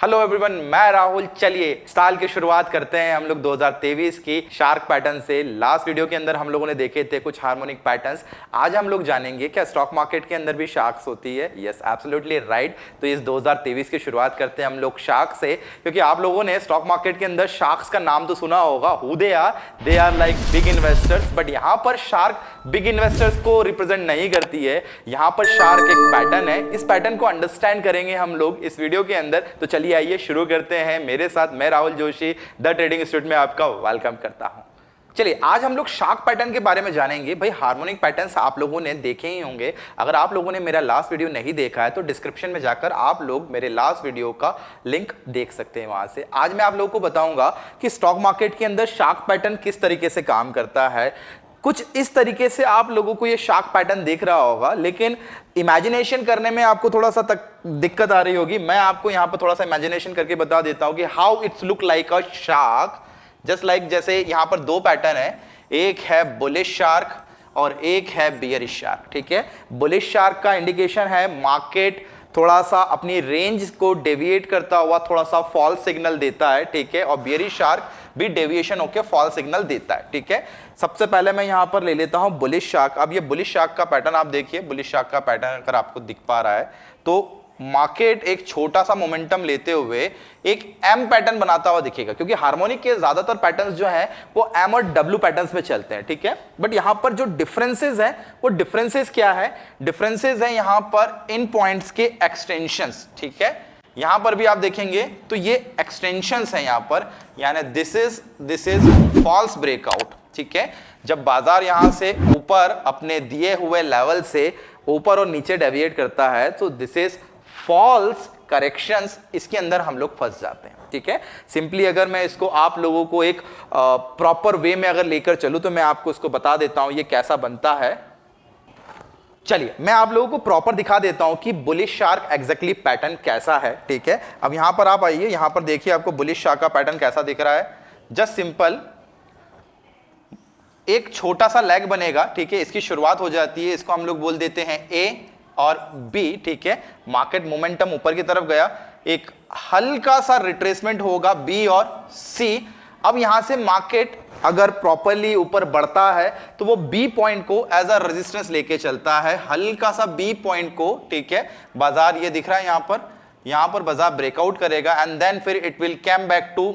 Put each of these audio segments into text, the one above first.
Hello everyone, मैं राहुल। चलिए साल की शुरुआत करते हैं हम लोग 2023 की शार्क पैटर्न से। लास्ट वीडियो के अंदर हम लोगों ने देखे थे कुछ हार्मोनिक पैटर्न्स। आज हम लोग जानेंगे क्या स्टॉक मार्केट के अंदर भी शार्क्स होती है। Yes, absolutely right. तो इस 2023 की शुरुआत करते हैं हम लोग शार्क से, क्योंकि आप लोगों ने स्टॉक मार्केट के अंदर शार्क्स का नाम तो सुना होगा। Who they are like big investors, but यहाँ पर शार्क बिग इन्वेस्टर्स को रिप्रेजेंट नहीं करती है। यहाँ पर शार्क एक पैटर्न है। इस पैटर्न को अंडरस्टैंड करेंगे हम लोग इस वीडियो के अंदर। तो चलिए आइए शुरू करते हैं मेरे साथ। मैं Rahul Joshi the trading institute में आपका वेलकम करता हूं। चलिए आज हम लोग शार्क पैटर्न के बारे में जानेंगे। भाई हार्मोनिक पैटर्न्स आप लोगों ने देखे ही होंगे। अगर आप लोगों ने मेरा लास्ट वीडियो नहीं देखा है तो डिस्क्रिप्शन में जाकर आप लोग मेरे लास्ट वीडियो का लिंक देख सकते हैं वहां से। आज मैं आप लोगों को बताऊंगा कि स्टॉक मार्केट के अंदर शार्क पैटर्न किस तरीके से काम करता है। कुछ इस तरीके से आप लोगों को ये शार्क पैटर्न दिख रहा होगा, लेकिन इमेजिनेशन करने में आपको थोड़ा सा दिक्कत आ रही होगी। मैं आपको यहाँ पर थोड़ा सा इमेजिनेशन करके बता देता हूँ कि how it's look like a shark. Just like जैसे यहाँ पर दो पैटर्न है, एक है बुलिश शार्क और एक है बियरिश शार्क। ठीक है, बुलिश शार्क का इंडिकेशन है मार्केट थोड़ा सा अपनी रेंज को डेविएट करता हुआ थोड़ा सा फॉल्स सिग्नल देता है। ठीक है, और बियरिश शार्क भी डेविएशन होकर फॉल्स सिग्नल देता है। ठीक है, सबसे पहले मैं यहां पर ले लेता हूं बुलिश शार्क। अब ये बुलिश शार्क का पैटर्न आप देखिए। बुलिश शार्क का पैटर्न अगर आपको दिख पा रहा है तो मार्केट एक छोटा सा मोमेंटम लेते हुए एक एम पैटर्न बनाता हुआ दिखेगा, क्योंकि हार्मोनिक के ज्यादातर पैटर्न्स जो हैं वो एम और डब्ल्यू पैटर्न्स में चलते हैं। ठीक है, बट यहां पर जो डिफरेंसेस हैं वो डिफरेंसेस क्या है? डिफरेंसेस हैं यहां पर इन पॉइंट्स के एक्सटेंशंस। ठीक है, यहां पर भी आप देखेंगे तो ये एक्सटेंशंस हैं यहां पर, यानी दिस इज फॉल्स ब्रेकआउट। ठीक है, जब बाजार यहां से ऊपर अपने दिए हुए लेवल से ऊपर और नीचे डेविएट करता है तो दिस इज फॉल्स करेक्शंस, इसके अंदर हम लोग फंस जाते हैं। ठीक है, सिंपली अगर मैं इसको आप लोगों को एक प्रॉपर वे में अगर लेकर चलूं तो मैं आपको इसको बता देता हूं ये कैसा बनता है। चलिए मैं आप लोगों को प्रॉपर दिखा देता हूं कि बुलिश शार्क एग्जैक्टली पैटर्न कैसा है। ठीक है, अब यहां पर आप आइए, यहां पर देखिए आपको बुलिश शार्क का पैटर्न कैसा दिख रहा है। जस्ट सिंपल एक छोटा सा लेग बनेगा। ठीक है, इसकी शुरुआत हो जाती है, इसको हम लोग बोल देते हैं ए और बी। ठीक है, मार्केट मोमेंटम ऊपर की तरफ गया, एक हल्का सा रिट्रेसमेंट होगा बी और सी। अब यहां से मार्केट अगर प्रॉपरली ऊपर बढ़ता है तो वो बी पॉइंट को एज अ रेजिस्टेंस लेके चलता है, हल्का सा बी पॉइंट को। ठीक है, बाजार ये दिख रहा है यहां पर बाजार ब्रेकआउट करेगा एंड देन फिर it will come back to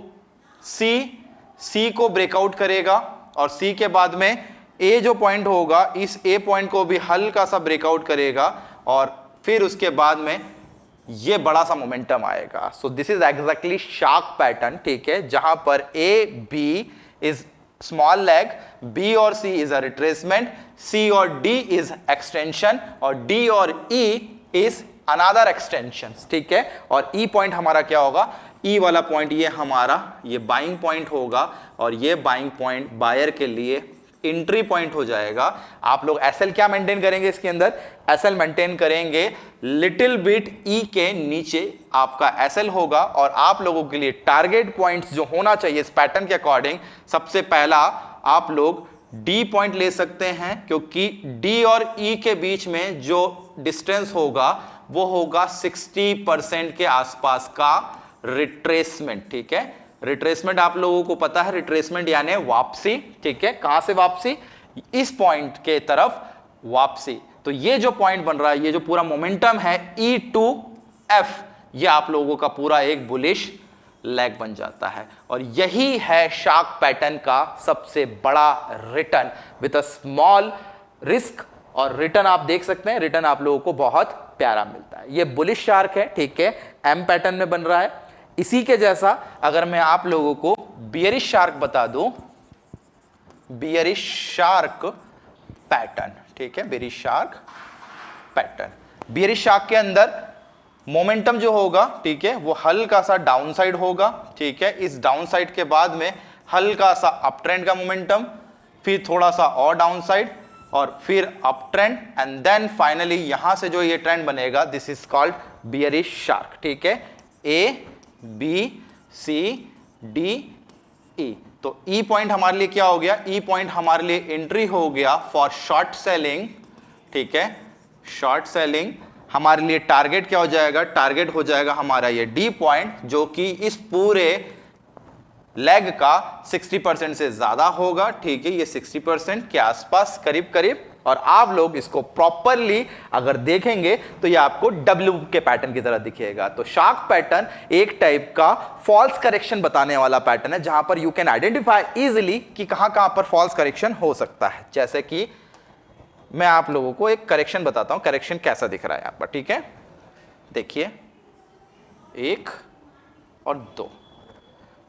C को ब्रेकआउट करेगा और सी के बाद में ए जो पॉइंट होगा इस ए पॉइंट को भी हल्का सा ब्रेकआउट करेगा और फिर उसके बाद में ये बड़ा सा मोमेंटम आएगा। So this is exactly shark pattern. ठीक है, जहां पर A B is small leg, B और C is a retracement, C और डी इज एक्सटेंशन और डी और ई इज अनदर एक्सटेंशन। ठीक है, और ई पॉइंट हमारा क्या होगा? ई वाला पॉइंट ये हमारा ये बाइंग पॉइंट होगा और ये बाइंग पॉइंट बायर के लिए एंट्री पॉइंट हो जाएगा। आप लोग एसएल क्या मेंटेन करेंगे इसके अंदर? एसएल मेंटेन करेंगे लिटिल बिट ई के नीचे आपका एसएल होगा और आप लोगों के लिए टारगेट पॉइंट्स जो होना चाहिए इस पैटर्न के अकॉर्डिंग, सबसे पहला आप लोग डी पॉइंट ले सकते हैं, क्योंकि डी और ई के बीच में जो डिस्टेंस होगा वो होगा 60% के आसपास का रिट्रेसमेंट। ठीक है, रिट्रेसमेंट आप लोगों को पता है, रिट्रेसमेंट यानी वापसी। ठीक है, कहां से वापसी? इस पॉइंट के तरफ वापसी। तो ये जो पॉइंट बन रहा है, ये जो पूरा मोमेंटम है E to F, ये आप लोगों का पूरा एक बुलिश लेग बन जाता है और यही है शार्क पैटर्न का सबसे बड़ा return with a small risk. और रिटर्न आप देख सकते हैं, रिटर्न आप लोगों को बहुत प्यारा मिलता है। ये बुलिश शार्क है। ठीक है, एम पैटर्न में बन रहा है। इसी के जैसा अगर मैं आप लोगों को बियरिश शार्क बता दूं, बियरिश शार्क पैटर्न। ठीक है, bearish shark pattern, bearish shark के अंदर मोमेंटम जो होगा, ठीक है, वो हल्का सा डाउन साइड होगा। ठीक है, इस डाउन साइड के बाद में हल्का सा अप ट्रेंड का मोमेंटम, फिर थोड़ा सा और डाउन साइड और फिर up trend and then finally यहां से जो ये ट्रेंड बनेगा this is called bearish shark. ठीक है, A B C D E. तो ई पॉइंट हमारे लिए क्या हो गया? ई पॉइंट हमारे लिए एंट्री हो गया फॉर शॉर्ट सेलिंग। ठीक है, शॉर्ट सेलिंग हमारे लिए टारगेट क्या हो जाएगा, टारगेट हो जाएगा हमारा ये डी पॉइंट, जो कि इस पूरे लेग का 60% से ज्यादा होगा, ठीक है, ये 60% के आसपास करीब करीब। और आप लोग इसको प्रॉपरली अगर देखेंगे तो ये आपको डब्ल्यू के पैटर्न की तरह दिखेगा। तो शार्क पैटर्न एक टाइप का फॉल्स करेक्शन बताने वाला पैटर्न है, जहां पर यू कैन आइडेंटिफाई इजीली कि कहां कहां पर फॉल्स करेक्शन हो सकता है। जैसे कि मैं आप लोगों को एक करेक्शन बताता हूं, करेक्शन कैसा दिख रहा है यहां पर, ठीक है। देखिए 1 और 2,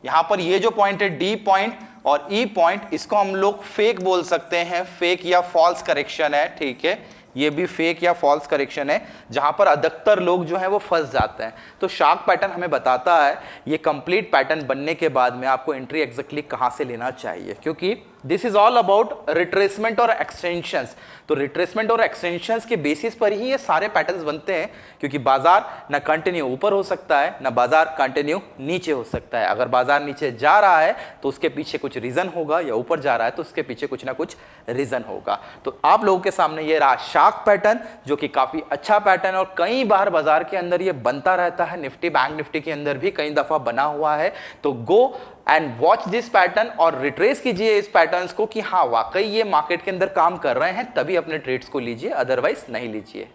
यहां पर ये जो पॉइंट है डी पॉइंट और ई पॉइंट, इसको हम लोग फेक बोल सकते हैं, फेक या फॉल्स करेक्शन है, ठीक है। ये भी फेक या फॉल्स करेक्शन है, जहां पर अधिकतर लोग जो है वो फंस जाते हैं। तो शार्क पैटर्न हमें बताता है ये कंप्लीट पैटर्न बनने के बाद में आपको एंट्री एग्जैक्टली कहां से लेना चाहिए, क्योंकि this is all about retracement और एक्सटेंशंस। तो रिट्रेसमेंट और एक्सटेंशंस के बेसिस पर ही ये सारे पैटर्न्स बनते हैं, क्योंकि बाजार ना कंटिन्यू ऊपर हो सकता है ना बाजार कंटिन्यू नीचे हो सकता है। अगर बाजार नीचे जा रहा है तो उसके पीछे कुछ रीजन होगा, या ऊपर जा रहा है तो उसके पीछे कुछ ना कुछ रीजन होगा। तो आप लोगों के सामने ये रहा शार्क पैटर्न, जो कि काफी अच्छा पैटर्न और कई बार बाजार के अंदर ये बनता रहता है। निफ्टी बैंक निफ्टी के अंदर भी कई दफा बना हुआ है। तो go and watch this pattern और रिट्रेस कीजिए इस पैटर्न्स को कि हाँ वाकई ये मार्केट के अंदर काम कर रहे हैं, तभी अपने ट्रेड्स को लीजिए, अदरवाइज नहीं लीजिए।